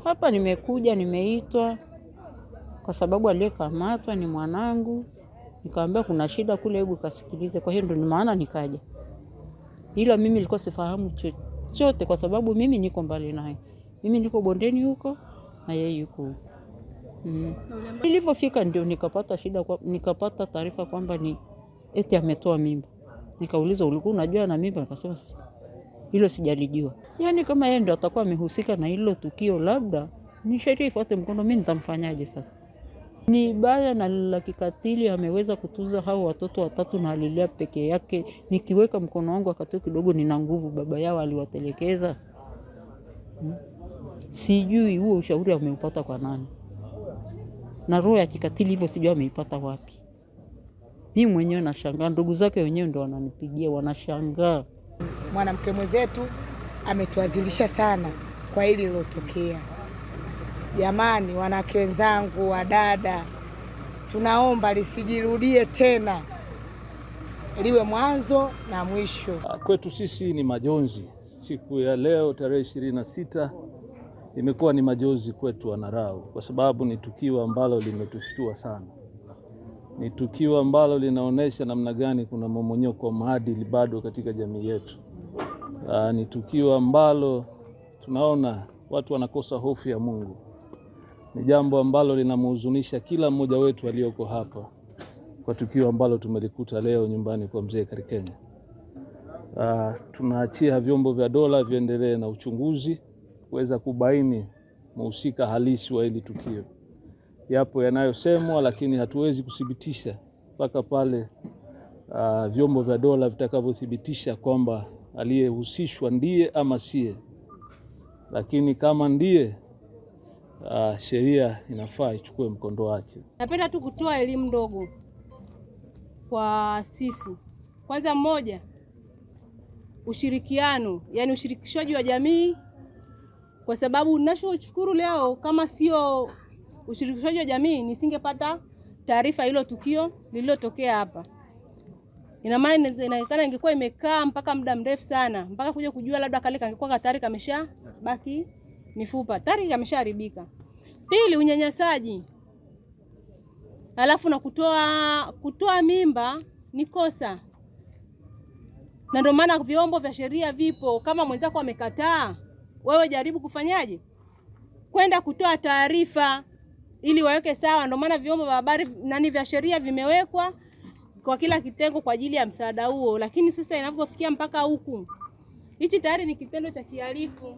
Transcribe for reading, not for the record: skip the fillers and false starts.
Hapa nimekuja, nimeitwa kwa sababu aliyekamatwa ni mwanangu. Nikamwambia kuna shida kule, hebu kasikilize. Kwa hiyo ndio maana nikaja. Ila mimi nilikuwa sifahamu chochote kwa sababu mimi niko mbali naye. Mimi niko bondeni huko na yeye yuko huko. Nilipofika ndio nikapata taarifa kwamba ni eti ametoa mimba. Nikaulizwa ulikuwa unajua na mimba? Nikasema hilo sijalijua. Yaani kama yeye ndio atakuwa amehusika na hilo tukio, labda ni sheria ifuate mkondo. Mimi nitamfanyaje sasa? Ni baya na la kikatili. Ameweza kutuza hao watoto 3 na alilia peke yake. Nikiweka mkono wangu wakati kidogo nina nguvu, baba yao aliwatelekeza. Sijui huo ushauri ameupata kwa nani? Na roho ya kikatili hivyo sijui ameipata wapi. Mimi mwenyewe nashangaa, ndugu zake wenyewe ndio wananipigia, wanashangaa. Mwanamke mwenzetu ametuazilisha sana kwa hili lilotokea. Jamani, wanawake wenzangu, wadada, tunaomba lisijirudie tena. Liwe mwanzo na mwisho. Kwetu sisi ni majonzi. Siku ya leo tarehe 26 imekuwa ni majonzi kwetu Wanarau, kwa sababu ni tukio ambalo limetushtua sana. Ni tukio ambalo linaonesha namna gani kuna mmomonyoko wa maadili bado katika jamii yetu. Ni tukio ambalo tunaona watu wanakosa hofu ya Mungu. Ni jambo ambalo linamhuzunisha kila mmoja wetu aliyoko hapa kwa tukio ambalo tumelikuta leo nyumbani kwa mzee Karikenya. Tunaachia vyombo vya dola viendelee na uchunguzi kuweza kubaini mhusika halisi wa hili tukio. Yapo yanayosemwa, lakini hatuwezi kuthibitisha mpaka pale vyombo vya dola vitakavyothibitisha kwamba aliyehusishwa ndiye ama siye. Lakini kama ndiye, sheria inafaa ichukue mkondo wake. Napenda tu kutoa elimu ndogo kwa sisi. Kwanza mmoja, ushirikiano, yani ushirikishwaji wa jamii, kwa sababu ninachoshukuru leo kama sio ushirikishwaji wa jamii nisingepata taarifa hilo tukio lililotokea hapa. Ina maana inaonekana ingekuwa imekaa mpaka muda mrefu sana mpaka kuja kujua labda kale kangekuwa tayari kamesha baki mifupa, tayari kameshaharibika. Pili, unyanyasaji. Alafu na kutoa mimba ni kosa. Na ndio maana vyombo vya sheria vipo. Kama mwenzako amekataa, wewe jaribu kufanyaje? Kwenda kutoa taarifa ili waweke sawa. Ndio maana vyombo vya habari vya sheria vimewekwa kwa kila kitengo kwa ajili ya msaada huo. Lakini sasa inapofikia mpaka huku, hichi tayari ni kitendo cha kihalifu.